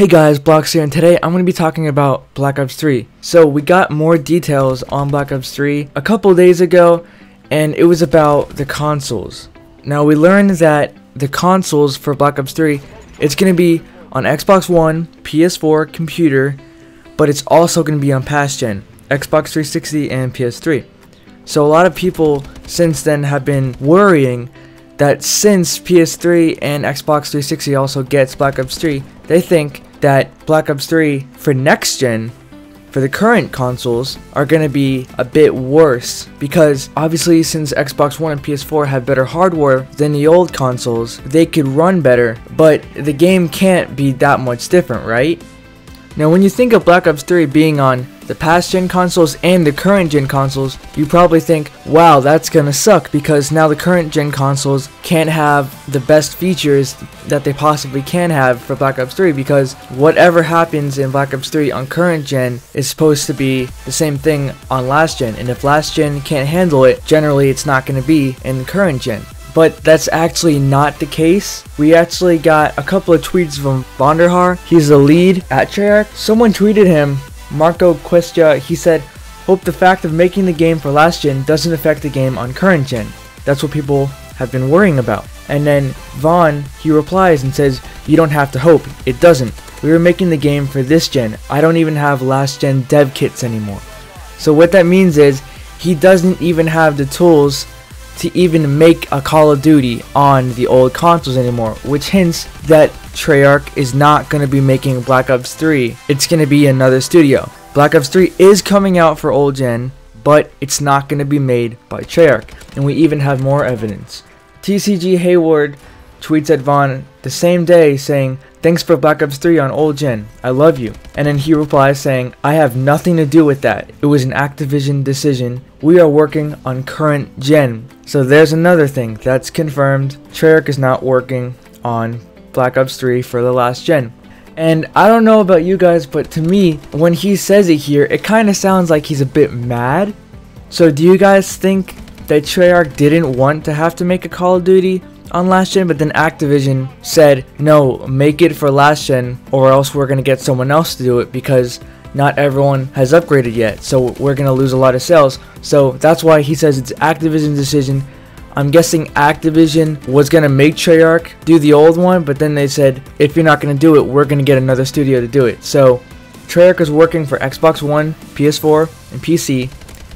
Hey guys, Blocks here, and today I'm going to be talking about Black Ops 3. So we got more details on Black Ops 3 a couple days ago, and it was about the consoles. Now we learned that the consoles for Black Ops 3, it's going to be on Xbox One, PS4, computer, but it's also going to be on past gen, Xbox 360 and PS3. So a lot of people since then have been worrying that since PS3 and Xbox 360 also gets Black Ops 3, they think that Black Ops 3 for next gen, for the current consoles, are going to be a bit worse, because obviously since Xbox One and PS4 have better hardware than the old consoles, they could run better, but the game can't be that much different, right? Now when you think of Black Ops 3 being on the past gen consoles and the current gen consoles, you probably think, wow, that's gonna suck, because now the current gen consoles can't have the best features that they possibly can have for Black Ops 3, because whatever happens in Black Ops 3 on current gen is supposed to be the same thing on last gen, and if last gen can't handle it, generally it's not gonna be in current gen. But that's actually not the case. We actually got a couple of tweets from Vonderhaar. He's the lead at Treyarch. Someone tweeted him, Marco Questia, he said, "Hope the fact of making the game for last gen doesn't affect the game on current gen." That's what people have been worrying about. And then Vaughn, he replies and says, "You don't have to hope, it doesn't. We were making the game for this gen. I don't even have last gen dev kits anymore." So what that means is, he doesn't even have the tools to even make a Call of Duty on the old consoles anymore, which hints that Treyarch is not going to be making Black Ops 3. It's going to be another studio. Black Ops 3 is coming out for old gen, but it's not going to be made by Treyarch, and we even have more evidence. TCG Hayward tweets at Vaughn the same day saying, "Thanks for Black Ops 3 on old gen, I love you." And then he replies saying, "I have nothing to do with that. It was an Activision decision. We are working on current gen." So there's another thing that's confirmed. Treyarch is not working on Black Ops 3 for the last gen. And I don't know about you guys, but to me, when he says it here, it kind of sounds like he's a bit mad. So do you guys think that Treyarch didn't want to have to make a Call of Duty on last gen, but then Activision said, "No, make it for last gen, or else we're gonna get someone else to do it, because not everyone has upgraded yet, so we're gonna lose a lot of sales." So that's why he says it's Activision's decision. I'm guessing Activision was gonna make Treyarch do the old one, but then they said, if you're not gonna do it, we're gonna get another studio to do it. So Treyarch is working for Xbox One, PS4, and PC,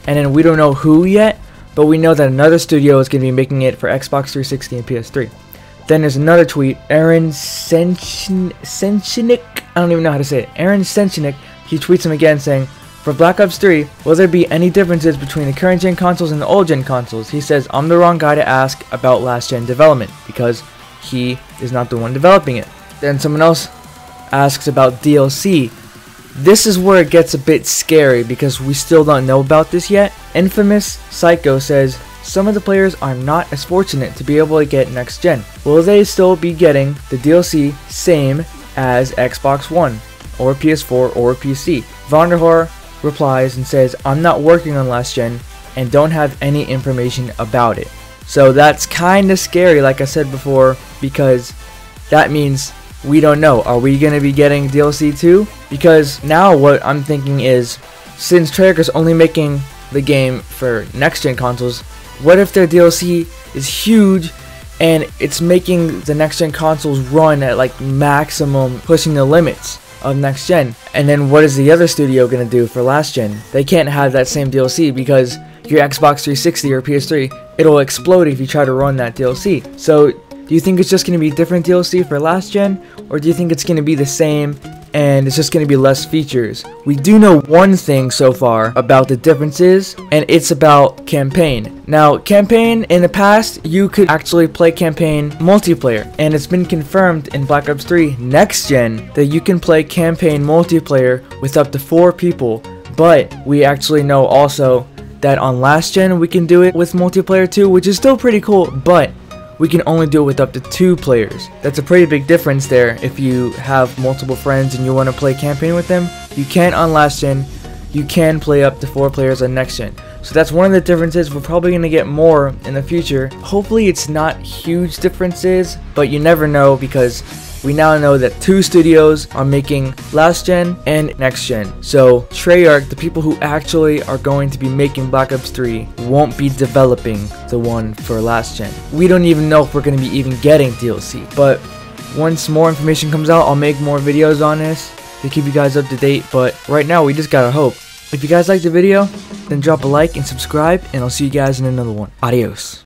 and then we don't know who yet, but we know that another studio is going to be making it for Xbox 360 and PS3. Then there's another tweet, Aaron Senchinik, I don't even know how to say it, Aaron Senchinik, he tweets him again saying, "For Black Ops 3, will there be any differences between the current gen consoles and the old gen consoles?" He says, "I'm the wrong guy to ask about last gen development, because he is not the one developing it." Then someone else asks about DLC. This is where it gets a bit scary, because we still don't know about this yet. Infamous Psycho says, "Some of the players are not as fortunate to be able to get next gen. Will they still be getting the DLC same as Xbox One, or PS4, or PC?" Vonderhaar replies and says, "I'm not working on last gen and don't have any information about it." So that's kind of scary, like I said before, because that means we don't know. Are we going to be getting DLC too? Because now what I'm thinking is, since Treyarch is only making the game for next gen consoles, what if their DLC is huge and it's making the next gen consoles run at like maximum, pushing the limits of next gen? And then what is the other studio going to do for last gen? They can't have that same DLC, because your Xbox 360 or PS3, it'll explode if you try to run that DLC. So do you think it's just going to be different DLC for last gen, or do you think it's going to be the same and it's just going to be less features? We do know one thing so far about the differences, and it's about campaign. Now, campaign, in the past, you could actually play campaign multiplayer, and it's been confirmed in Black Ops 3 Next Gen that you can play campaign multiplayer with up to 4 people, but we actually know also that on last gen we can do it with multiplayer too, which is still pretty cool, but we can only do it with up to 2 players. That's a pretty big difference there. If you have multiple friends and you want to play campaign with them, you can on last gen. You can play up to 4 players on next gen. So that's one of the differences. We're probably going to get more in the future. Hopefully it's not huge differences, but you never know, because we now know that 2 studios are making last gen and next gen. So Treyarch, the people who actually are going to be making Black Ops 3, won't be developing the one for last gen. We don't even know if we're going to be even getting DLC. But once more information comes out, I'll make more videos on this to keep you guys up to date. But right now, we just gotta hope. If you guys liked the video, then drop a like and subscribe, and I'll see you guys in another one. Adios.